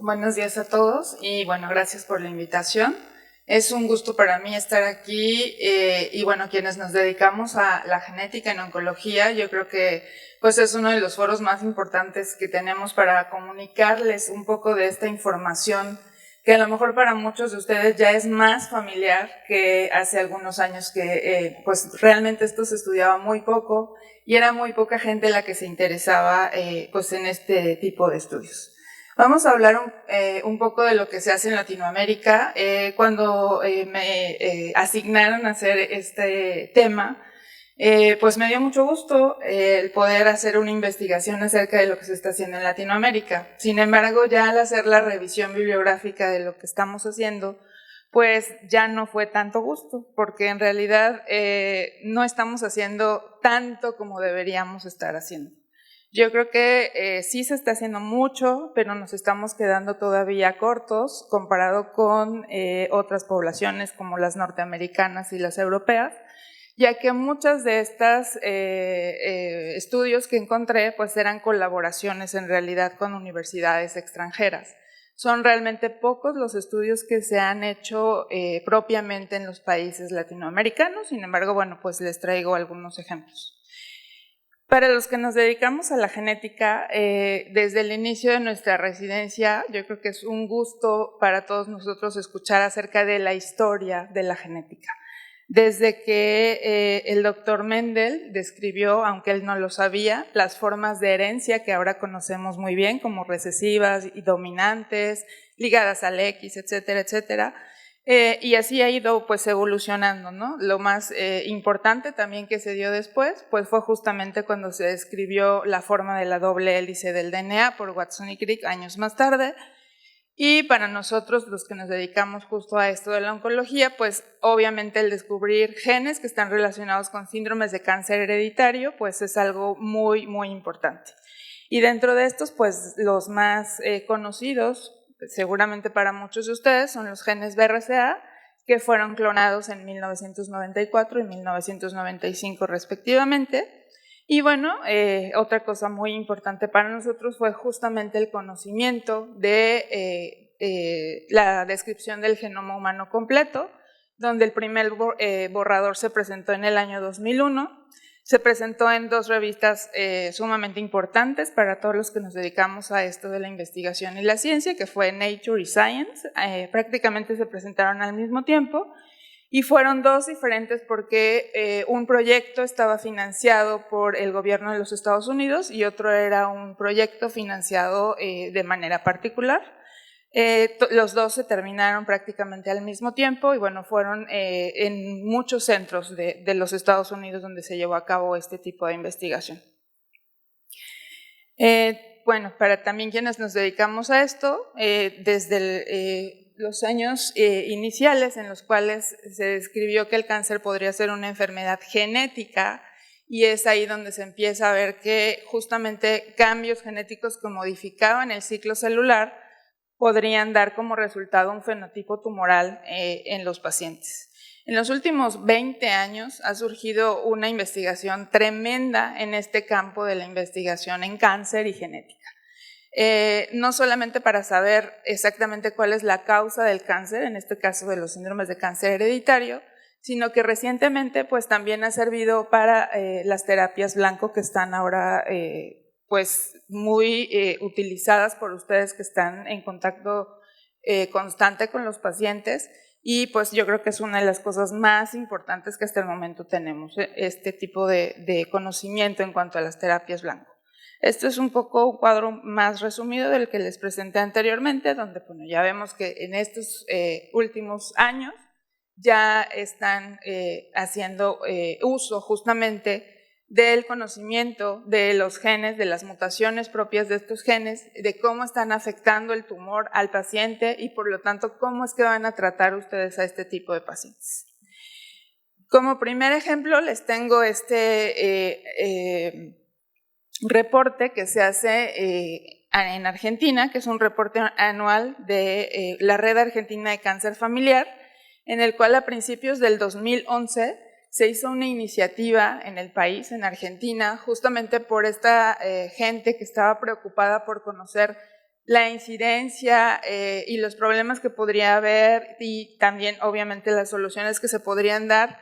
Buenos días a todos y bueno, gracias por la invitación. Es un gusto para mí estar aquí y bueno, quienes nos dedicamos a la genética en oncología, yo creo que pues es uno de los foros más importantes que tenemos para comunicarles un poco de esta información que a lo mejor para muchos de ustedes ya es más familiar que hace algunos años que pues realmente esto se estudiaba muy poco y era muy poca gente la que se interesaba pues en este tipo de estudios. Vamos a hablar un poco de lo que se hace en Latinoamérica. Cuando me asignaron a hacer este tema, pues me dio mucho gusto el poder hacer una investigación acerca de lo que se está haciendo en Latinoamérica. Sin embargo, ya al hacer la revisión bibliográfica de lo que estamos haciendo, pues ya no fue tanto gusto, porque en realidad no estamos haciendo tanto como deberíamos estar haciendo. Yo creo que sí se está haciendo mucho, pero nos estamos quedando todavía cortos comparado con otras poblaciones como las norteamericanas y las europeas, ya que muchas de estas estudios que encontré pues eran colaboraciones en realidad con universidades extranjeras. Son realmente pocos los estudios que se han hecho propiamente en los países latinoamericanos, sin embargo, bueno, pues les traigo algunos ejemplos. Para los que nos dedicamos a la genética, desde el inicio de nuestra residencia, yo creo que es un gusto para todos nosotros escuchar acerca de la historia de la genética. Desde que el doctor Mendel describió, aunque él no lo sabía, las formas de herencia que ahora conocemos muy bien, como recesivas y dominantes, ligadas al X, etcétera, etcétera. Y así ha ido pues evolucionando, ¿no? Lo más importante también que se dio después pues fue justamente cuando se describió la forma de la doble hélice del DNA por Watson y Crick años más tarde. Y para nosotros, los que nos dedicamos justo a esto de la oncología, pues obviamente el descubrir genes que están relacionados con síndromes de cáncer hereditario pues es algo muy, muy importante. Y dentro de estos, pues los más conocidos, seguramente para muchos de ustedes, son los genes BRCA, que fueron clonados en 1994 y 1995 respectivamente. Y bueno, otra cosa muy importante para nosotros fue justamente el conocimiento de la descripción del genoma humano completo, donde el primer borrador se presentó en el año 2001. Se presentó en dos revistas sumamente importantes para todos los que nos dedicamos a esto de la investigación y la ciencia, que fue Nature y Science. Prácticamente se presentaron al mismo tiempo y fueron dos diferentes porque un proyecto estaba financiado por el gobierno de los Estados Unidos y otro era un proyecto financiado de manera particular. Los dos se terminaron prácticamente al mismo tiempo y bueno, fueron en muchos centros de los Estados Unidos donde se llevó a cabo este tipo de investigación. Bueno, para también quienes nos dedicamos a esto, desde los años iniciales en los cuales se describió que el cáncer podría ser una enfermedad genética, y es ahí donde se empieza a ver que justamente cambios genéticos que modificaban el ciclo celular podrían dar como resultado un fenotipo tumoral en los pacientes. En los últimos 20 años ha surgido una investigación tremenda en este campo de la investigación en cáncer y genética. No solamente para saber exactamente cuál es la causa del cáncer, en este caso de los síndromes de cáncer hereditario, sino que recientemente pues también ha servido para las terapias blanco que están ahora pues muy utilizadas por ustedes que están en contacto constante con los pacientes, y pues yo creo que es una de las cosas más importantes que hasta el momento tenemos, este tipo de conocimiento en cuanto a las terapias blanco. Esto es un poco un cuadro más resumido del que les presenté anteriormente, donde bueno, ya vemos que en estos últimos años ya están haciendo uso justamente del conocimiento de los genes, de las mutaciones propias de estos genes, de cómo están afectando el tumor al paciente y por lo tanto cómo es que van a tratar ustedes a este tipo de pacientes. Como primer ejemplo les tengo este reporte que se hace en Argentina, que es un reporte anual de la Red Argentina de Cáncer Familiar, en el cual a principios del 2011 se hizo una iniciativa en el país, en Argentina, justamente por esta gente que estaba preocupada por conocer la incidencia y los problemas que podría haber y también obviamente las soluciones que se podrían dar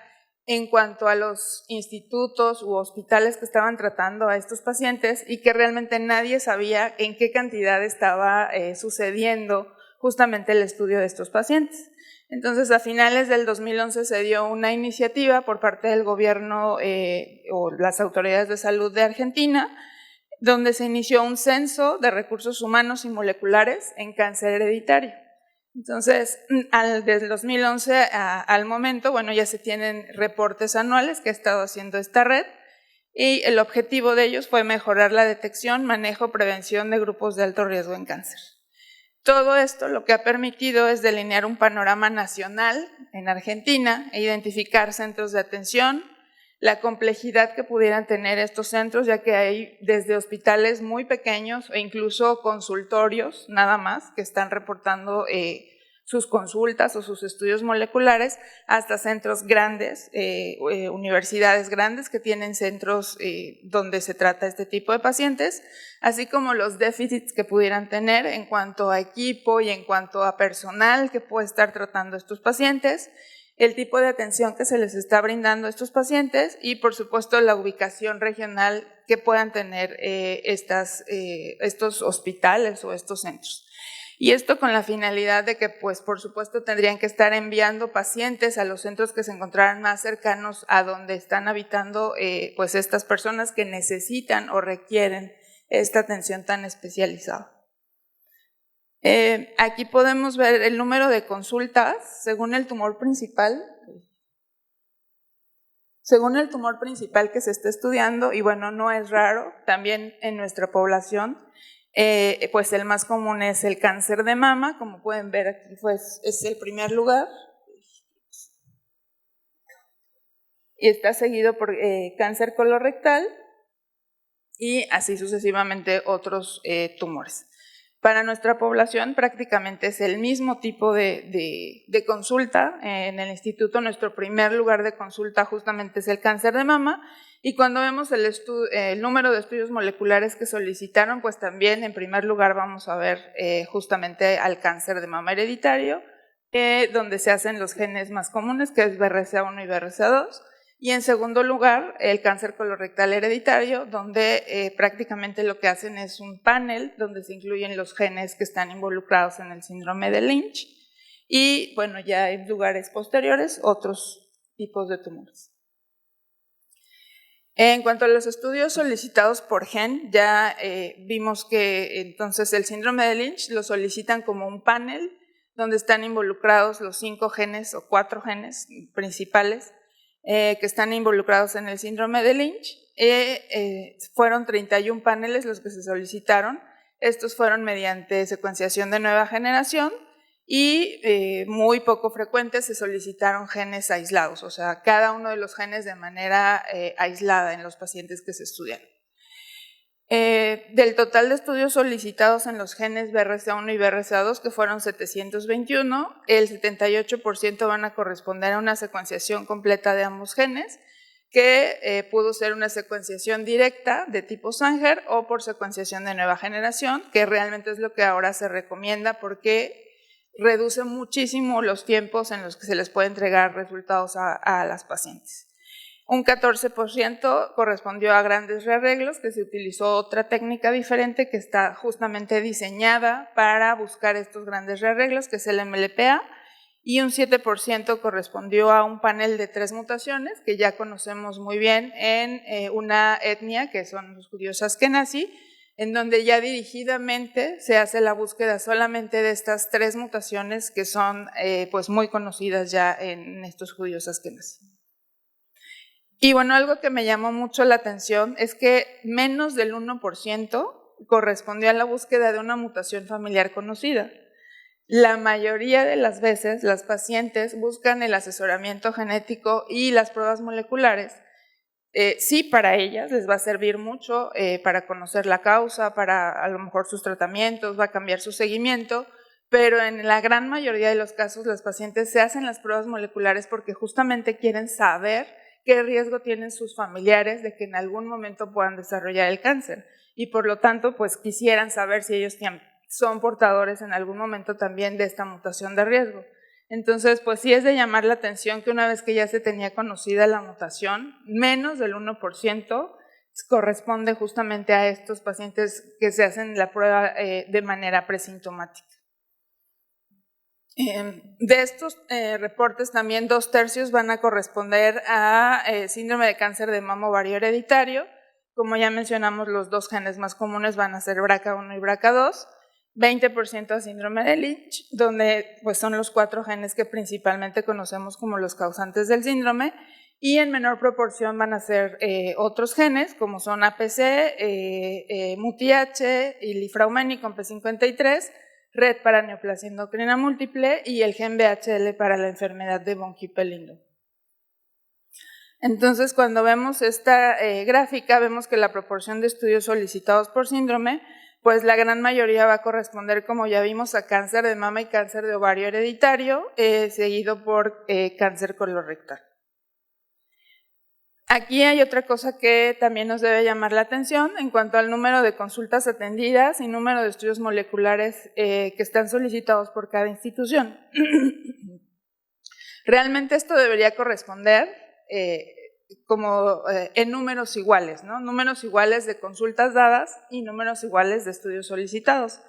en cuanto a los institutos u hospitales que estaban tratando a estos pacientes y que realmente nadie sabía en qué cantidad estaba sucediendo justamente el estudio de estos pacientes. Entonces, a finales del 2011 se dio una iniciativa por parte del gobierno o las autoridades de salud de Argentina, donde se inició un censo de recursos humanos y moleculares en cáncer hereditario. Entonces, desde el 2011 al momento, bueno, ya se tienen reportes anuales que ha estado haciendo esta red y el objetivo de ellos fue mejorar la detección, manejo, prevención de grupos de alto riesgo en cáncer. Todo esto lo que ha permitido es delinear un panorama nacional en Argentina e identificar centros de atención, la complejidad que pudieran tener estos centros, ya que hay desde hospitales muy pequeños e incluso consultorios nada más que están reportando sus consultas o sus estudios moleculares, hasta centros grandes, universidades grandes que tienen centros donde se trata este tipo de pacientes, así como los déficits que pudieran tener en cuanto a equipo y en cuanto a personal que puede estar tratando estos pacientes, el tipo de atención que se les está brindando a estos pacientes y, por supuesto, la ubicación regional que puedan tener estos hospitales o estos centros. Y esto con la finalidad de que, pues, por supuesto, tendrían que estar enviando pacientes a los centros que se encontraran más cercanos a donde están habitando pues estas personas que necesitan o requieren esta atención tan especializada. Aquí podemos ver el número de consultas según el tumor principal. Según el tumor principal que se está estudiando, y bueno, no es raro, también en nuestra población, pues el más común es el cáncer de mama, como pueden ver aquí, pues es el primer lugar. Y está seguido por cáncer colorectal y así sucesivamente otros tumores. Para nuestra población prácticamente es el mismo tipo de consulta. En el instituto nuestro primer lugar de consulta justamente es el cáncer de mama y cuando vemos el número de estudios moleculares que solicitaron, pues también en primer lugar vamos a ver justamente al cáncer de mama hereditario, donde se hacen los genes más comunes, que es BRCA1 y BRCA2. Y en segundo lugar, el cáncer colorectal hereditario, donde prácticamente lo que hacen es un panel donde se incluyen los genes que están involucrados en el síndrome de Lynch y, bueno, ya en lugares posteriores, otros tipos de tumores. En cuanto a los estudios solicitados por gen, ya vimos que entonces el síndrome de Lynch lo solicitan como un panel donde están involucrados los 5 genes o 4 genes principales que están involucrados en el síndrome de Lynch. Fueron 31 paneles los que se solicitaron. Estos fueron mediante secuenciación de nueva generación y muy poco frecuentes se solicitaron genes aislados, o sea, cada uno de los genes de manera aislada en los pacientes que se estudiaron. Del total de estudios solicitados en los genes BRCA1 y BRCA2, que fueron 721, el 78% van a corresponder a una secuenciación completa de ambos genes, que pudo ser una secuenciación directa de tipo Sanger o por secuenciación de nueva generación, que realmente es lo que ahora se recomienda porque reduce muchísimo los tiempos en los que se les puede entregar resultados a las pacientes. Un 14% correspondió a grandes rearreglos, que se utilizó otra técnica diferente que está justamente diseñada para buscar estos grandes rearreglos, que es el MLPA, y un 7% correspondió a un panel de 3 mutaciones, que ya conocemos muy bien en una etnia, que son los judíos askenazí, en donde ya dirigidamente se hace la búsqueda solamente de estas 3 mutaciones que son pues muy conocidas ya en estos judíos askenazí. Y bueno, algo que me llamó mucho la atención es que menos del 1% correspondió a la búsqueda de una mutación familiar conocida. La mayoría de las veces las pacientes buscan el asesoramiento genético y las pruebas moleculares. Sí, para ellas les va a servir mucho para conocer la causa, para a lo mejor sus tratamientos, va a cambiar su seguimiento, pero en la gran mayoría de los casos las pacientes se hacen las pruebas moleculares porque justamente quieren saber qué riesgo tienen sus familiares de que en algún momento puedan desarrollar el cáncer y por lo tanto pues quisieran saber si ellos son portadores en algún momento también de esta mutación de riesgo. Entonces, pues sí es de llamar la atención que una vez que ya se tenía conocida la mutación, menos del 1% corresponde justamente a estos pacientes que se hacen la prueba de manera presintomática. De estos reportes también 2/3 van a corresponder a síndrome de cáncer de mama ovario hereditario. Como ya mencionamos, los 2 genes más comunes van a ser BRCA1 y BRCA2, 20% a síndrome de Lynch, donde pues, son los 4 genes que principalmente conocemos como los causantes del síndrome, y en menor proporción van a ser otros genes, como son APC, MUTIH y Lifraumeni con P53, RET para neoplasia endocrina múltiple y el gen BHL para la enfermedad de von Hippel-Lindau. Entonces, cuando vemos esta gráfica, vemos que la proporción de estudios solicitados por síndrome, pues la gran mayoría va a corresponder, como ya vimos, a cáncer de mama y cáncer de ovario hereditario, seguido por cáncer colorectal. Aquí hay otra cosa que también nos debe llamar la atención en cuanto al número de consultas atendidas y número de estudios moleculares que están solicitados por cada institución. Realmente esto debería corresponder en números iguales, ¿no? Números iguales de consultas dadas y números iguales de estudios solicitados.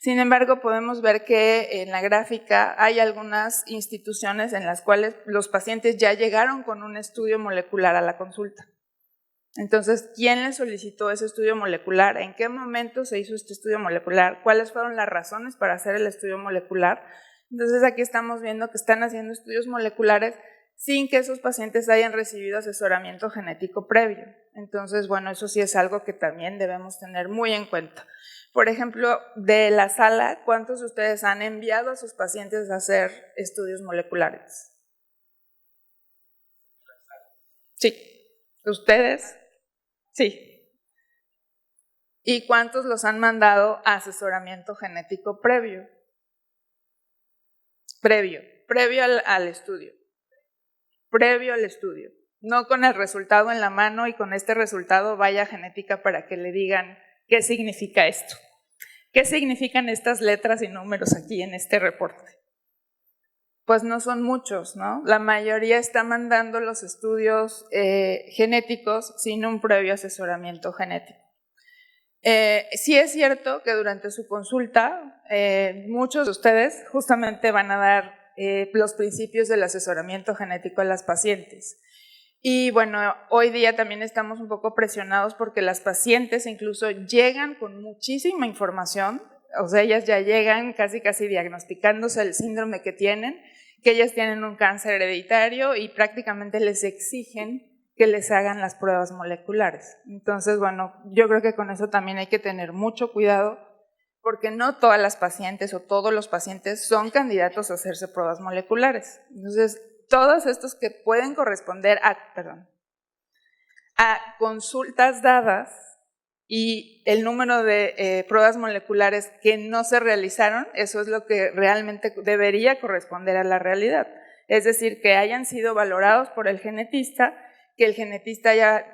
Sin embargo, podemos ver que en la gráfica hay algunas instituciones en las cuales los pacientes ya llegaron con un estudio molecular a la consulta. Entonces, ¿quién le solicitó ese estudio molecular? ¿En qué momento se hizo este estudio molecular? ¿Cuáles fueron las razones para hacer el estudio molecular? Entonces, aquí estamos viendo que están haciendo estudios moleculares sin que esos pacientes hayan recibido asesoramiento genético previo. Entonces, bueno, eso sí es algo que también debemos tener muy en cuenta. Por ejemplo, de la sala, ¿cuántos de ustedes han enviado a sus pacientes a hacer estudios moleculares? Sí. ¿Ustedes? Sí. ¿Y cuántos los han mandado a asesoramiento genético previo? Previo al estudio. Previo al estudio. No con el resultado en la mano y con este resultado vaya a genética para que le digan qué significa esto. ¿Qué significan estas letras y números aquí en este reporte? Pues no son muchos, ¿no? La mayoría está mandando los estudios genéticos sin un previo asesoramiento genético. Sí es cierto que durante su consulta muchos de ustedes justamente van a dar los principios del asesoramiento genético a las pacientes. Y bueno, hoy día también estamos un poco presionados porque las pacientes incluso llegan con muchísima información, o sea, ellas ya llegan casi diagnosticándose el síndrome que ellas tienen un cáncer hereditario y prácticamente les exigen que les hagan las pruebas moleculares. Entonces, bueno, yo creo que con eso también hay que tener mucho cuidado porque no todas las pacientes o todos los pacientes son candidatos a hacerse pruebas moleculares. Entonces, todos estos que pueden corresponder a consultas dadas y el número de pruebas moleculares que no se realizaron, eso es lo que realmente debería corresponder a la realidad. Es decir, que hayan sido valorados por el genetista, que el genetista haya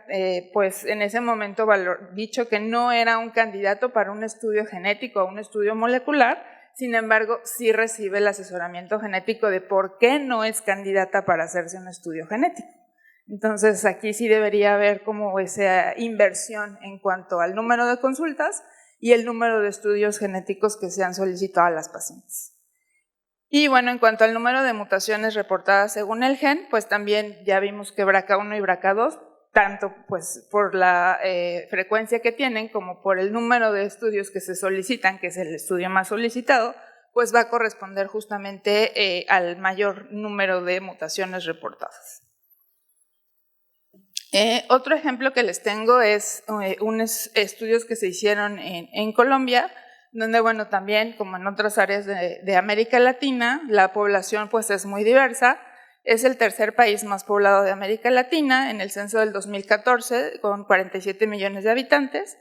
pues en ese momento dicho que no era un candidato para un estudio genético o un estudio molecular, sin embargo sí recibe el asesoramiento genético de por qué no es candidata para hacerse un estudio genético. Entonces aquí sí debería haber como esa inversión en cuanto al número de consultas y el número de estudios genéticos que se han solicitado a las pacientes. Y bueno, en cuanto al número de mutaciones reportadas según el gen, pues también ya vimos que BRCA1 y BRCA2, tanto pues por la frecuencia que tienen como por el número de estudios que se solicitan, que es el estudio más solicitado, pues va a corresponder justamente al mayor número de mutaciones reportadas. Otro ejemplo que les tengo es unos estudios que se hicieron en Colombia, donde bueno, también como en otras áreas de América Latina, la población pues es muy diversa. Es el tercer país más poblado de América Latina en el censo del 2014, con 47 millones de habitantes.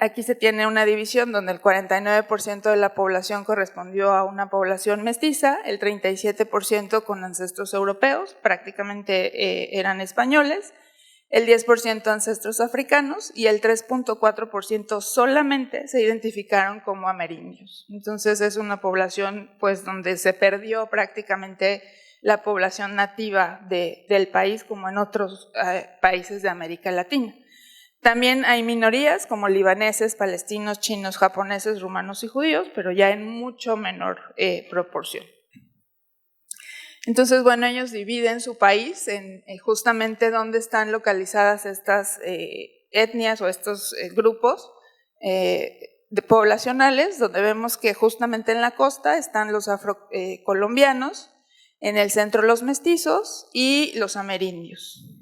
Aquí se tiene una división donde el 49% de la población correspondió a una población mestiza, el 37% con ancestros europeos, prácticamente eran españoles, el 10% ancestros africanos y el 3.4% solamente se identificaron como amerindios. Entonces es una población pues donde se perdió prácticamente la población nativa del país como en otros países de América Latina. También hay minorías como libaneses, palestinos, chinos, japoneses, rumanos y judíos, pero ya en mucho menor proporción. Entonces, bueno, ellos dividen su país en justamente dónde están localizadas estas etnias o estos grupos poblacionales, donde vemos que justamente en la costa están los afrocolombianos, en el centro los mestizos y los amerindios.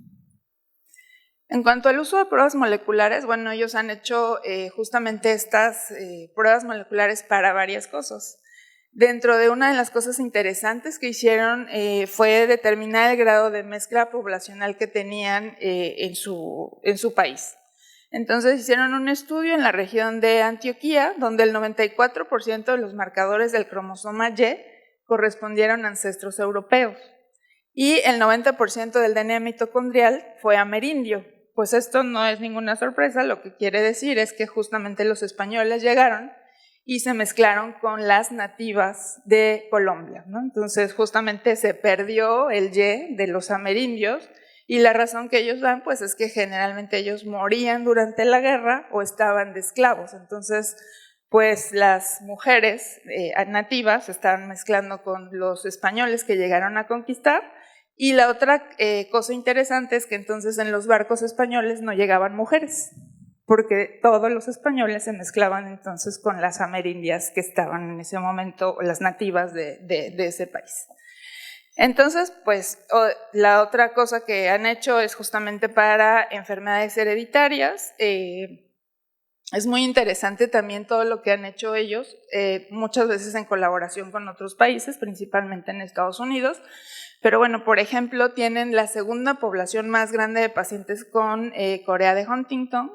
En cuanto al uso de pruebas moleculares, bueno, ellos han hecho justamente estas pruebas moleculares para varias cosas. Dentro de una de las cosas interesantes que hicieron fue determinar el grado de mezcla poblacional que tenían en su país. Entonces hicieron un estudio en la región de Antioquía, donde el 94% de los marcadores del cromosoma Y correspondieron a ancestros europeos y el 90% del DNA mitocondrial fue amerindio. Pues esto no es ninguna sorpresa, lo que quiere decir es que justamente los españoles llegaron y se mezclaron con las nativas de Colombia, ¿no? Entonces justamente se perdió el Y de los amerindios y la razón que ellos dan pues es que generalmente ellos morían durante la guerra o estaban de esclavos. Entonces pues las mujeres nativas se estaban mezclando con los españoles que llegaron a conquistar. Y la otra cosa interesante es que entonces en los barcos españoles no llegaban mujeres, porque todos los españoles se mezclaban entonces con las amerindias que estaban en ese momento, las nativas de ese país. Entonces, pues la otra cosa que han hecho es justamente para enfermedades hereditarias. Es muy interesante también todo lo que han hecho ellos, muchas veces en colaboración con otros países, principalmente en Estados Unidos. Pero bueno, por ejemplo, tienen la segunda población más grande de pacientes con corea de Huntington.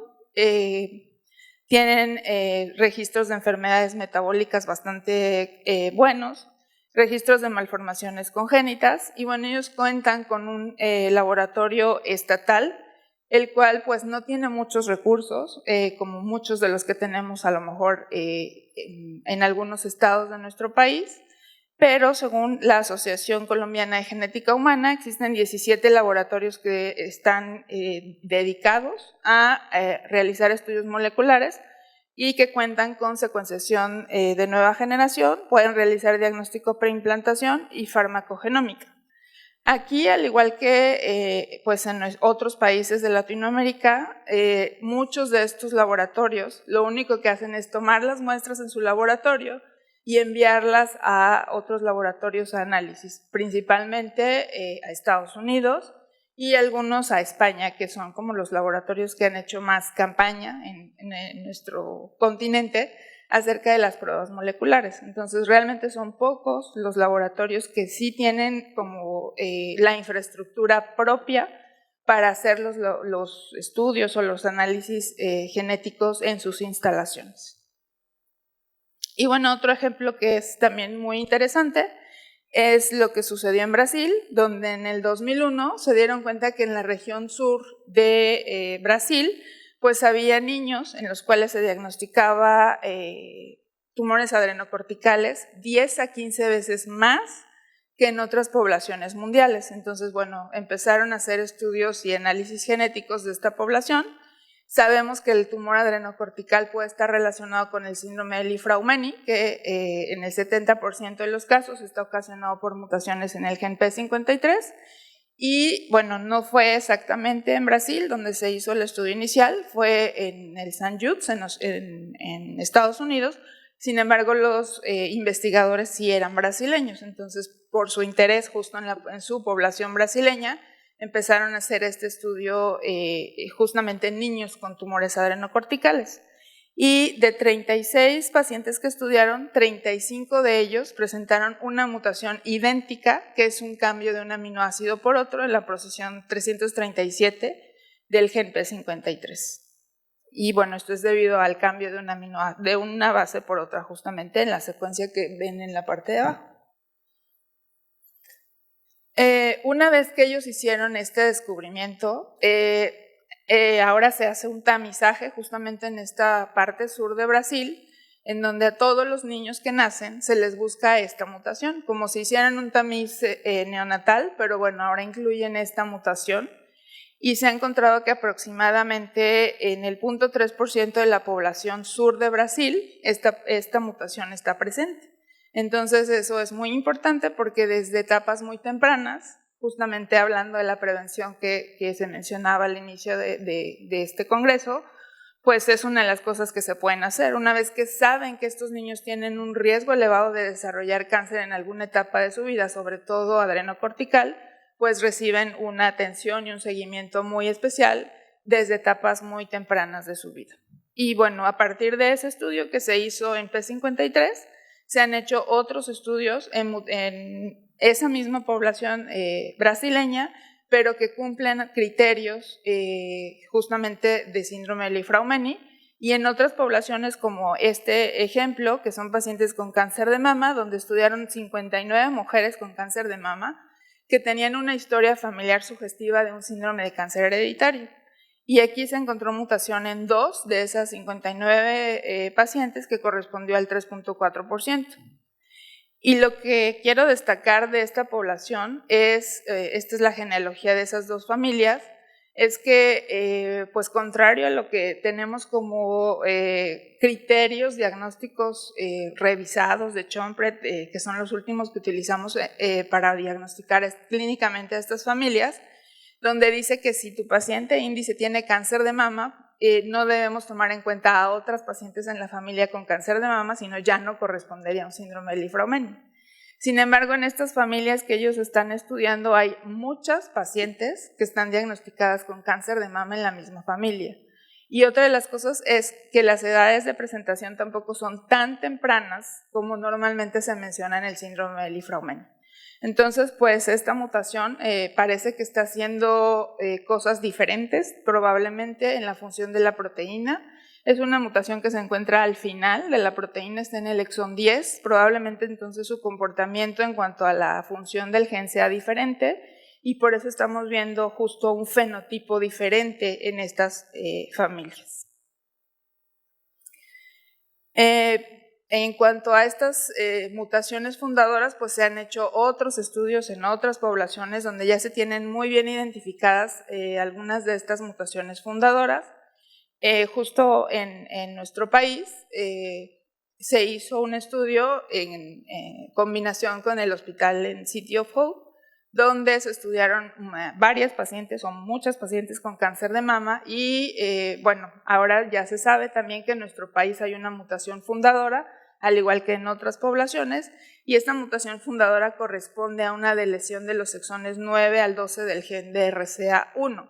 Tienen registros de enfermedades metabólicas bastante buenos, registros de malformaciones congénitas y bueno, ellos cuentan con un laboratorio estatal, el cual pues no tiene muchos recursos, como muchos de los que tenemos a lo mejor en algunos estados de nuestro país, pero según la Asociación Colombiana de Genética Humana existen 17 laboratorios que están dedicados a realizar estudios moleculares y que cuentan con secuenciación de nueva generación, pueden realizar diagnóstico preimplantación y farmacogenómica. Aquí, al igual que pues en otros países de Latinoamérica, muchos de estos laboratorios lo único que hacen es tomar las muestras en su laboratorio y enviarlas a otros laboratorios a análisis, principalmente a Estados Unidos y algunos a España, que son como los laboratorios que han hecho más campaña en nuestro continente acerca de las pruebas moleculares. Entonces, realmente son pocos los laboratorios que sí tienen como la infraestructura propia para hacer los estudios o los análisis genéticos en sus instalaciones. Y bueno, otro ejemplo que es también muy interesante es lo que sucedió en Brasil, donde en el 2001 se dieron cuenta que en la región sur de Brasil pues había niños en los cuales se diagnosticaba tumores adrenocorticales 10 a 15 veces más que en otras poblaciones mundiales. Entonces, bueno, empezaron a hacer estudios y análisis genéticos de esta población. Sabemos que el tumor adrenocortical puede estar relacionado con el síndrome de Li-Fraumeni, que en el 70% de los casos está ocasionado por mutaciones en el gen P53. Y bueno, no fue exactamente en Brasil donde se hizo el estudio inicial, fue en el St. Jude's en Estados Unidos. Sin embargo, los investigadores sí eran brasileños, entonces por su interés justo en su población brasileña, empezaron a hacer este estudio justamente en niños con tumores adrenocorticales. Y de 36 pacientes que estudiaron, 35 de ellos presentaron una mutación idéntica, que es un cambio de un aminoácido por otro en la posición 337 del gen P53. Y bueno, esto es debido al cambio de una base por otra, justamente en la secuencia que ven en la parte de abajo. Una vez que ellos hicieron este descubrimiento, ahora se hace un tamizaje justamente en esta parte sur de Brasil, en donde a todos los niños que nacen se les busca esta mutación, como si hicieran un tamiz neonatal, pero bueno, ahora incluyen esta mutación. Y se ha encontrado que aproximadamente en el 0.3% de la población sur de Brasil esta mutación está presente. Entonces eso es muy importante porque desde etapas muy tempranas, justamente hablando de la prevención que se mencionaba al inicio de este congreso, pues es una de las cosas que se pueden hacer. Una vez que saben que estos niños tienen un riesgo elevado de desarrollar cáncer en alguna etapa de su vida, sobre todo adrenocortical, pues reciben una atención y un seguimiento muy especial desde etapas muy tempranas de su vida. Y bueno, a partir de ese estudio que se hizo en P53, se han hecho otros estudios en esa misma población brasileña, pero que cumplen criterios justamente de síndrome de Li-Fraumeni, y en otras poblaciones como este ejemplo, que son pacientes con cáncer de mama, donde estudiaron 59 mujeres con cáncer de mama, que tenían una historia familiar sugestiva de un síndrome de cáncer hereditario. Y aquí se encontró mutación en 2 de esas 59 pacientes, que correspondió al 3.4%. Y lo que quiero destacar de esta población es, esta es la genealogía de esas 2 familias, es que, pues contrario a lo que tenemos como criterios diagnósticos revisados de Chomred, que son los últimos que utilizamos para diagnosticar clínicamente a estas familias, donde dice que si tu paciente índice tiene cáncer de mama, no debemos tomar en cuenta a otras pacientes en la familia con cáncer de mama, sino ya no correspondería a un síndrome de Li-Fraumeni. Sin embargo, en estas familias que ellos están estudiando hay muchas pacientes que están diagnosticadas con cáncer de mama en la misma familia. Y otra de las cosas es que las edades de presentación tampoco son tan tempranas como normalmente se menciona en el síndrome de Li-Fraumeni. Entonces, pues esta mutación parece que está haciendo cosas diferentes, probablemente en la función de la proteína. Es una mutación que se encuentra al final de la proteína, está en el exón 10, probablemente entonces su comportamiento en cuanto a la función del gen sea diferente, y por eso estamos viendo justo un fenotipo diferente en estas familias. En cuanto a estas mutaciones fundadoras, pues se han hecho otros estudios en otras poblaciones donde ya se tienen muy bien identificadas algunas de estas mutaciones fundadoras. Justo en nuestro país se hizo un estudio en combinación con el hospital en City of Hope, donde se estudiaron varias pacientes o muchas pacientes con cáncer de mama y bueno, ahora ya se sabe también que en nuestro país hay una mutación fundadora, al igual que en otras poblaciones, y esta mutación fundadora corresponde a una deleción de los exones 9 al 12 del gen de RCA1.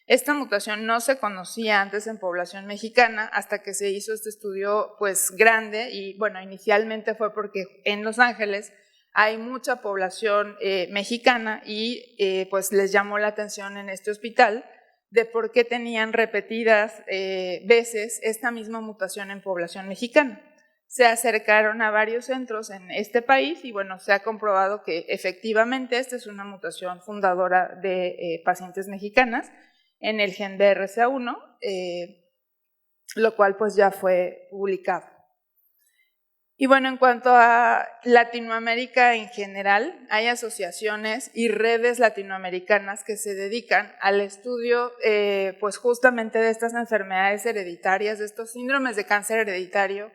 Esta mutación no se conocía antes en población mexicana hasta que se hizo este estudio pues grande, y bueno, inicialmente fue porque en Los Ángeles hay mucha población mexicana y pues les llamó la atención en este hospital de por qué tenían repetidas veces esta misma mutación en población mexicana. Se acercaron a varios centros en este país y bueno, se ha comprobado que efectivamente esta es una mutación fundadora de pacientes mexicanas en el gen de RCA1, lo cual pues ya fue publicado. Y bueno, en cuanto a Latinoamérica en general, hay asociaciones y redes latinoamericanas que se dedican al estudio pues justamente de estas enfermedades hereditarias, de estos síndromes de cáncer hereditario.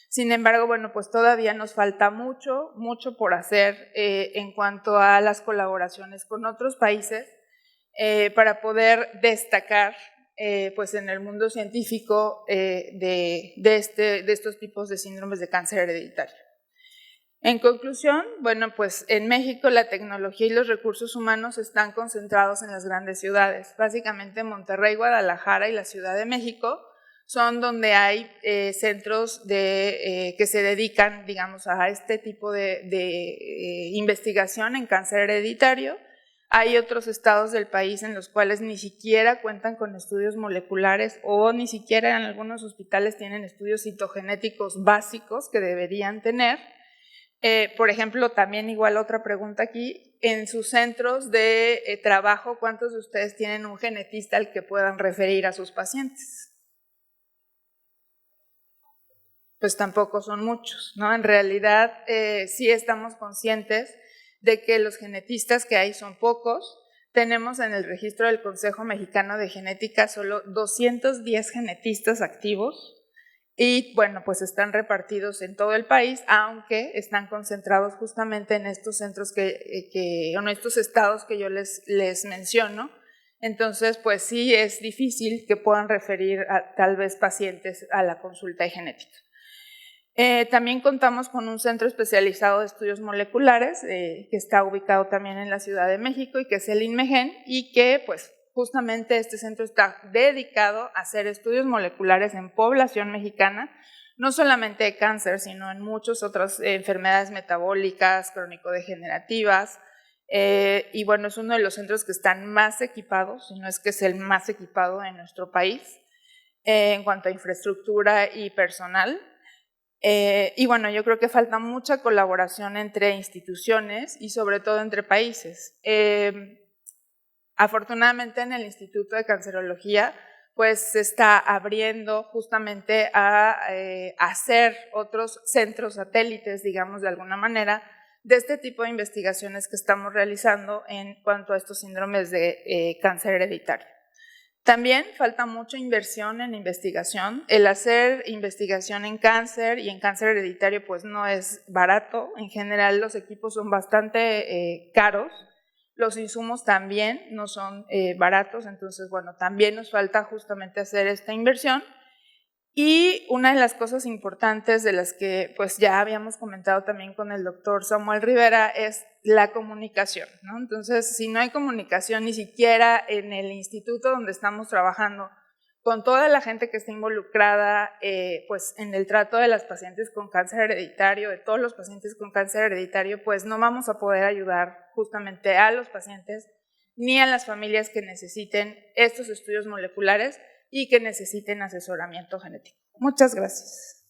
Sin embargo, bueno, pues todavía nos falta mucho por hacer en cuanto a las colaboraciones con otros países para poder destacar pues en el mundo científico de estos tipos de síndromes de cáncer hereditario. En conclusión, bueno, pues en México la tecnología y los recursos humanos están concentrados en las grandes ciudades, básicamente Monterrey, Guadalajara y la Ciudad de México son donde hay centros que se dedican, digamos, a este tipo de investigación en cáncer hereditario. Hay otros estados del país en los cuales ni siquiera cuentan con estudios moleculares o ni siquiera en algunos hospitales tienen estudios citogenéticos básicos que deberían tener. Por ejemplo, también igual otra pregunta aquí, en sus centros de trabajo, ¿cuántos de ustedes tienen un genetista al que puedan referir a sus pacientes? Pues tampoco son muchos, ¿no? En realidad sí estamos conscientes de que los genetistas que hay son pocos. Tenemos en el registro del Consejo Mexicano de Genética solo 210 genetistas activos y bueno, pues están repartidos en todo el país, aunque están concentrados justamente en estos centros en estos estados que yo les menciono. Entonces, pues sí es difícil que puedan referir tal vez pacientes a la consulta de genética. También contamos con un centro especializado de estudios moleculares que está ubicado también en la Ciudad de México y que es el INMEGEN y que pues justamente este centro está dedicado a hacer estudios moleculares en población mexicana, no solamente de cáncer, sino en muchas otras enfermedades metabólicas, crónico-degenerativas, y bueno, es uno de los centros que están más equipados, si no es que es el más equipado en nuestro país en cuanto a infraestructura y personal. Y bueno, yo creo que falta mucha colaboración entre instituciones y sobre todo entre países. Afortunadamente en el Instituto de Cancerología pues se está abriendo justamente a hacer otros centros satélites, digamos de alguna manera, de este tipo de investigaciones que estamos realizando en cuanto a estos síndromes de cáncer hereditario. También falta mucha inversión en investigación. El hacer investigación en cáncer y en cáncer hereditario pues no es barato. En general los equipos son bastante caros. Los insumos también no son baratos, entonces bueno, también nos falta justamente hacer esta inversión. Y una de las cosas importantes de las que pues ya habíamos comentado también con el doctor Samuel Rivera es la comunicación, ¿no? Entonces, si no hay comunicación ni siquiera en el instituto donde estamos trabajando, con toda la gente que está involucrada pues en el trato de las pacientes con cáncer hereditario, de todos los pacientes con cáncer hereditario, pues no vamos a poder ayudar justamente a los pacientes ni a las familias que necesiten estos estudios moleculares y que necesiten asesoramiento genético. Muchas gracias.